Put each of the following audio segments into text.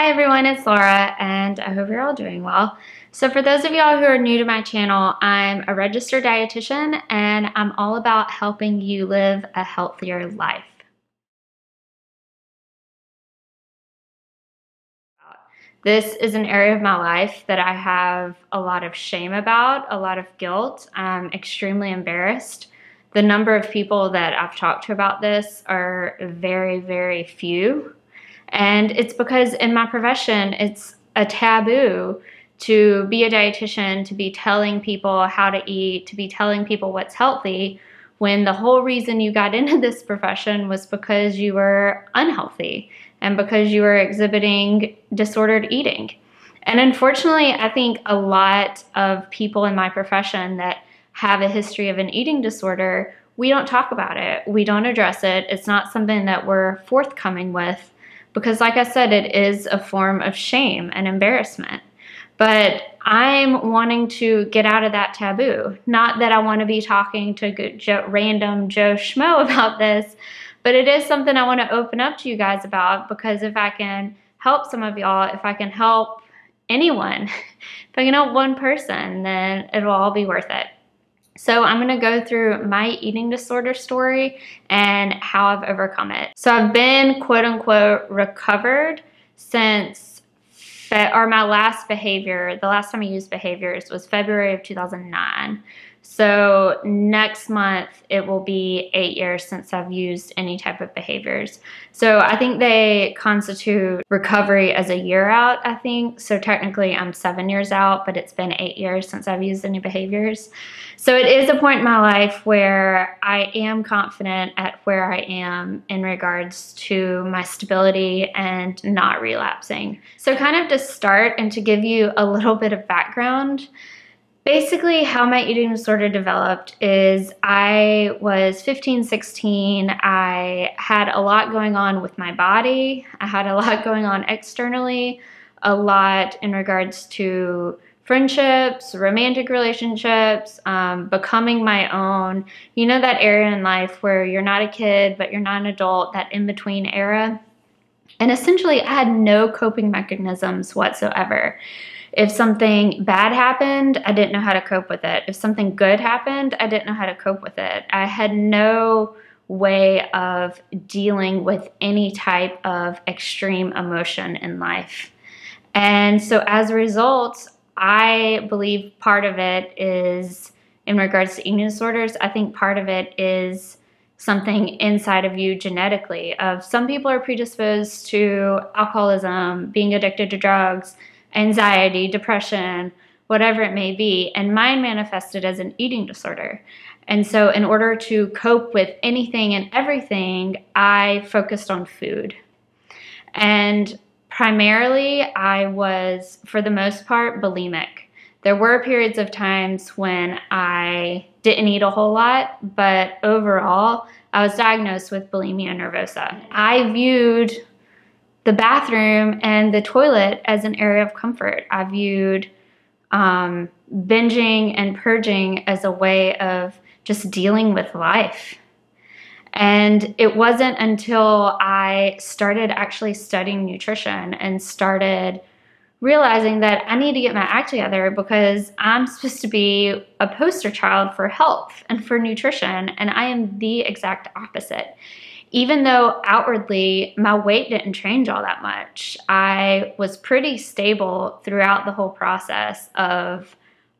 Hi everyone, it's Laura and I hope you're all doing well. So for those of y'all who are new to my channel, I'm a registered dietitian and I'm all about helping you live a healthier life. This is an area of my life that I have a lot of shame about, a lot of guilt. I'm extremely embarrassed. The number of people that I've talked to about this are very, very few. And it's because in my profession, it's a taboo to be a dietitian, to be telling people how to eat, to be telling people what's healthy, when the whole reason you got into this profession was because you were unhealthy and because you were exhibiting disordered eating. And unfortunately, I think a lot of people in my profession that have a history of an eating disorder, we don't talk about it. We don't address it. It's not something that we're forthcoming with. Because like I said, it is a form of shame and embarrassment. But I'm wanting to get out of that taboo. Not that I want to be talking to random Joe Schmo about this, but it is something I want to open up to you guys about, because if I can help some of y'all, if I can help anyone, if I can help one person, then it'll all be worth it. So I'm going to go through my eating disorder story and how I've overcome it. So I've been quote unquote recovered since, my last behavior, the last time I used behaviors was February of 2009. So next month it will be 8 years since I've used any type of behaviors. So I think they constitute recovery as a year out, I think. So technically I'm 7 years out, but it's been 8 years since I've used any behaviors. So it is a point in my life where I am confident at where I am in regards to my stability and not relapsing. So kind of to start and to give you a little bit of background, basically how my eating disorder developed is I was 15, 16. I had a lot going on with my body. I had a lot going on externally, a lot in regards to friendships, romantic relationships, becoming my own. You know that area in life where you're not a kid, but you're not an adult, that in-between era? And essentially I had no coping mechanisms whatsoever. If something bad happened, I didn't know how to cope with it. If something good happened, I didn't know how to cope with it. I had no way of dealing with any type of extreme emotion in life. And so as a result, I believe part of it is, in regards to eating disorders, I think part of it is something inside of you genetically. Some people are predisposed to alcoholism, being addicted to drugs, anxiety, depression, whatever it may be, and mine manifested as an eating disorder. And so in order to cope with anything and everything, I focused on food. And primarily, I was, for the most part, bulimic. There were periods of times when I didn't eat a whole lot, but overall, I was diagnosed with bulimia nervosa. I viewed the bathroom and the toilet as an area of comfort. I viewed binging and purging as a way of just dealing with life. And it wasn't until I started actually studying nutrition and started realizing that I need to get my act together, because I'm supposed to be a poster child for health and for nutrition, and I am the exact opposite. Even though outwardly my weight didn't change all that much, I was pretty stable throughout the whole process of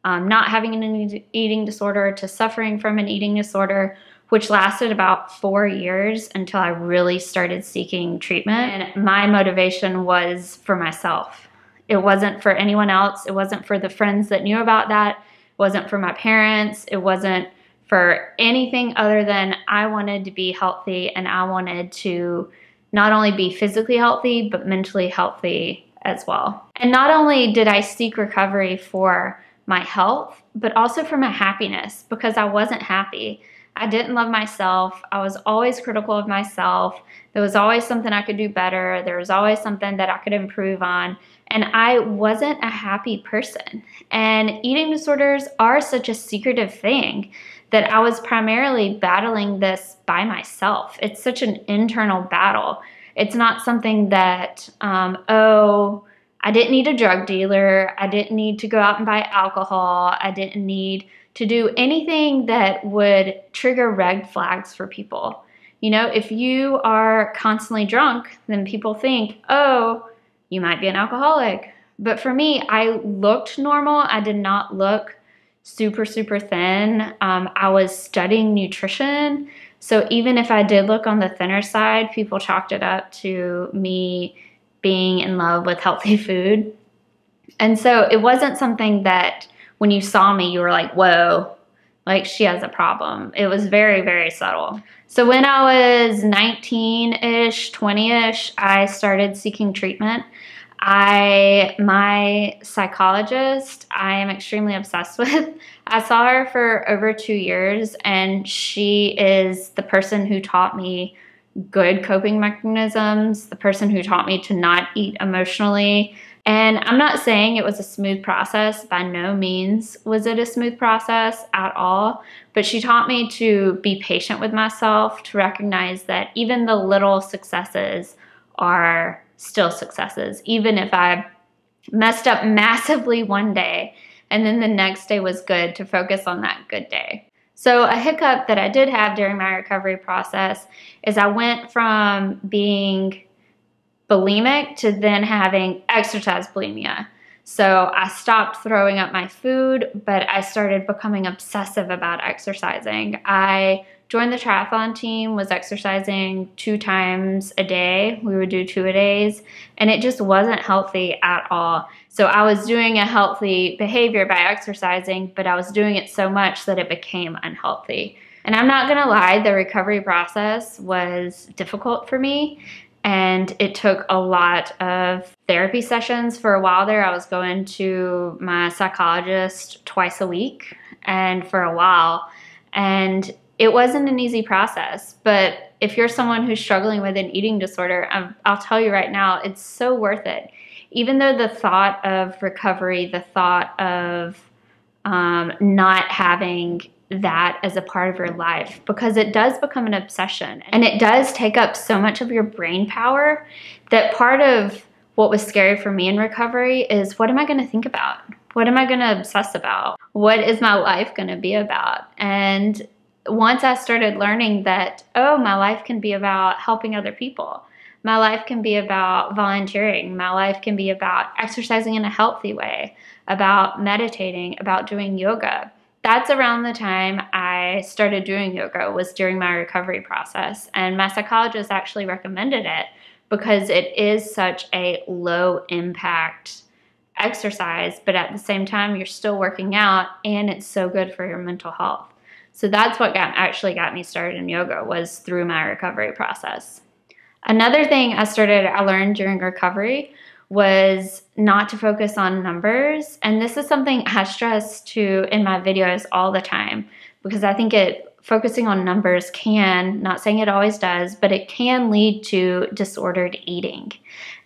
not having an eating disorder to suffering from an eating disorder, which lasted about 4 years until I really started seeking treatment. And my motivation was for myself. It wasn't for anyone else. It wasn't for the friends that knew about that. It wasn't for my parents. It wasn't for anything other than I wanted to be healthy, and I wanted to not only be physically healthy, but mentally healthy as well. And not only did I seek recovery for my health, but also for my happiness, because I wasn't happy. I didn't love myself. I was always critical of myself. There was always something I could do better. There was always something that I could improve on. And I wasn't a happy person. And eating disorders are such a secretive thing that I was primarily battling this by myself. It's such an internal battle. It's not something that, oh, I didn't need a drug dealer. I didn't need to go out and buy alcohol. I didn't need to do anything that would trigger red flags for people. You know, if you are constantly drunk, then people think, oh, you might be an alcoholic. But for me, I looked normal. I did not look super, super thin. I was studying nutrition. So even if I did look on the thinner side, people chalked it up to me being in love with healthy food. And so it wasn't something that when you saw me, you were like, whoa, like she has a problem. It was very, very subtle. So when I was 19-ish, 20-ish, I started seeking treatment. My psychologist, I am extremely obsessed with. I saw her for over 2 years, and she is the person who taught me good coping mechanisms, the person who taught me to not eat emotionally. And I'm not saying it was a smooth process. By no means was it a smooth process at all. But she taught me to be patient with myself, to recognize that even the little successes are still successes. Even if I messed up massively one day and then the next day was good, to focus on that good day. So a hiccup that I did have during my recovery process is I went from being bulimic to then having exercise bulimia. So I stopped throwing up my food, but I started becoming obsessive about exercising. I joined the triathlon team, was exercising 2 times a day. We would do 2-a-days, and it just wasn't healthy at all. So I was doing a healthy behavior by exercising, but I was doing it so much that it became unhealthy. And I'm not gonna lie, the recovery process was difficult for me. And it took a lot of therapy sessions. For a while there, I was going to my psychologist twice a week, and for a while. And it wasn't an easy process. But if you're someone who's struggling with an eating disorder, I'll tell you right now, it's so worth it. Even though the thought of recovery, the thought of not having that as a part of your life, because it does become an obsession and it does take up so much of your brain power, that part of what was scary for me in recovery is, what am I going to think about? What am I going to obsess about? What is my life going to be about? And once I started learning that, oh, my life can be about helping other people. My life can be about volunteering. My life can be about exercising in a healthy way, about meditating, about doing yoga. That's around the time I started doing yoga, was during my recovery process. And my psychologist actually recommended it because it is such a low impact exercise, but at the same time, you're still working out and it's so good for your mental health. So that's what actually got me started in yoga, was through my recovery process. Another thing I learned during recovery was not to focus on numbers. And this is something I stress to in my videos all the time, because I think focusing on numbers can, not saying it always does, but it can lead to disordered eating.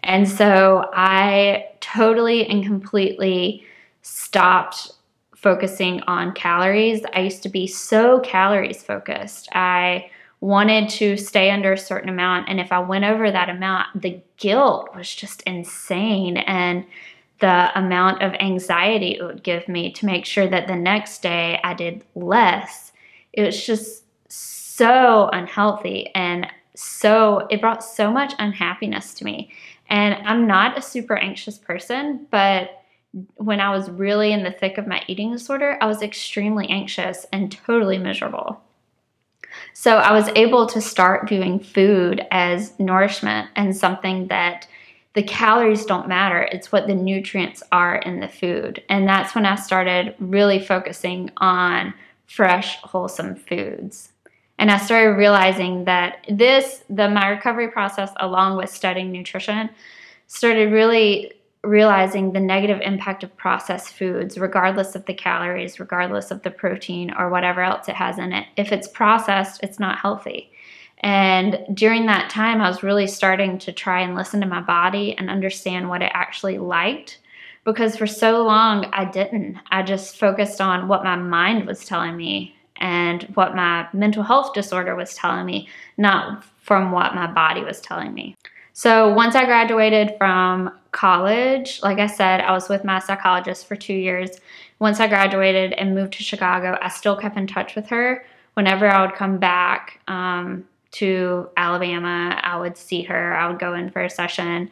And so I totally and completely stopped focusing on calories. I used to be so calories focused. I wanted to stay under a certain amount, and if I went over that amount, the guilt was just insane, and the amount of anxiety it would give me to make sure that the next day I did less. It was just so unhealthy, and so it brought so much unhappiness to me. And I'm not a super anxious person, but when I was really in the thick of my eating disorder, I was extremely anxious and totally miserable. So I was able to start viewing food as nourishment and something that the calories don't matter. It's what the nutrients are in the food. And that's when I started really focusing on fresh, wholesome foods. And I started realizing that my recovery process, along with studying nutrition, started really realizing the negative impact of processed foods, regardless of the calories, regardless of the protein or whatever else it has in it. If it's processed, it's not healthy. And during that time, I was really starting to try and listen to my body and understand what it actually liked, because for so long I didn't. I just focused on what my mind was telling me and what my mental health disorder was telling me, not from what my body was telling me. So once I graduated from college, like I said, I was with my psychologist for 2 years. Once I graduated and moved to Chicago, I still kept in touch with her. Whenever I would come back to Alabama, I would see her. I would go in for a session.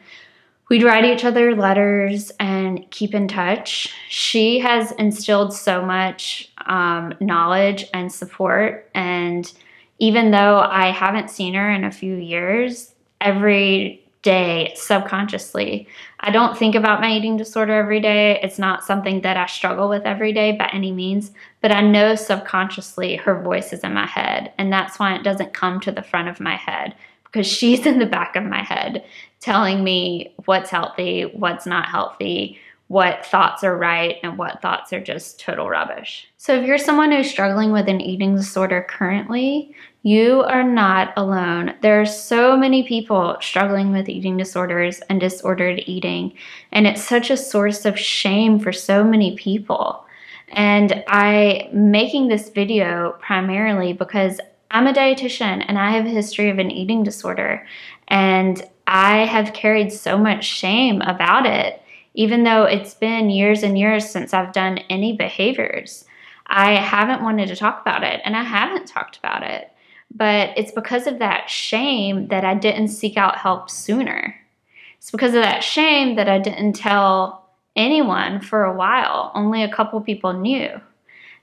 We'd write each other letters and keep in touch. She has instilled so much knowledge and support. And even though I haven't seen her in a few years, every day subconsciously, I don't think about my eating disorder every day. It's not something that I struggle with every day by any means, but I know subconsciously her voice is in my head. And that's why it doesn't come to the front of my head, because she's in the back of my head telling me what's healthy, what's not healthy, what thoughts are right, and what thoughts are just total rubbish. So if you're someone who's struggling with an eating disorder currently, you are not alone. There are so many people struggling with eating disorders and disordered eating, and it's such a source of shame for so many people. And I'm making this video primarily because I'm a dietitian and I have a history of an eating disorder, and I have carried so much shame about it, even though it's been years and years since I've done any behaviors. I haven't wanted to talk about it, and I haven't talked about it. But it's because of that shame that I didn't seek out help sooner. It's because of that shame that I didn't tell anyone for a while. Only a couple people knew.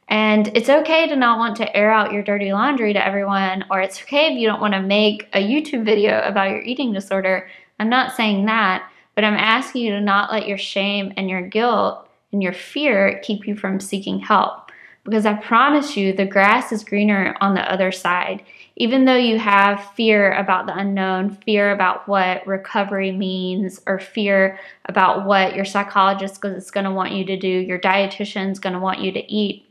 And it's okay to not want to air out your dirty laundry to everyone, or it's okay if you don't want to make a YouTube video about your eating disorder. I'm not saying that, but I'm asking you to not let your shame and your guilt and your fear keep you from seeking help. Because I promise you, the grass is greener on the other side. Even though you have fear about the unknown, fear about what recovery means, or fear about what your psychologist is going to want you to do, your dietitian is going to want you to eat,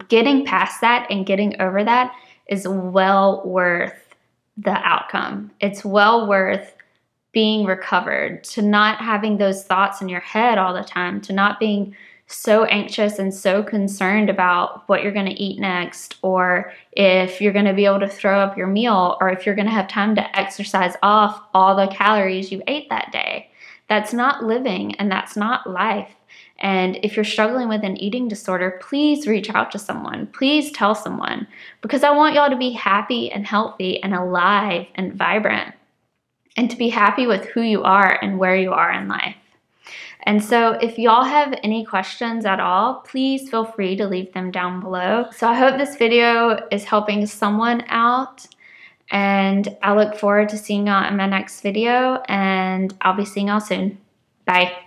getting past that and getting over that is well worth the outcome. It's well worth being recovered, to not having those thoughts in your head all the time, to not being so anxious and so concerned about what you're going to eat next, or if you're going to be able to throw up your meal, or if you're going to have time to exercise off all the calories you ate that day. That's not living, and that's not life. And if you're struggling with an eating disorder, please reach out to someone. Please tell someone, because I want y'all to be happy and healthy and alive and vibrant, and to be happy with who you are and where you are in life. And so if y'all have any questions at all, please feel free to leave them down below. So I hope this video is helping someone out, and I look forward to seeing y'all in my next video, and I'll be seeing y'all soon. Bye.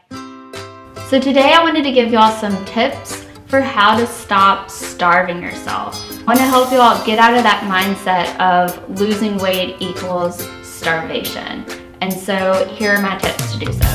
So today I wanted to give y'all some tips for how to stop starving yourself. I want to help y'all get out of that mindset of losing weight equals starvation. And so here are my tips to do so.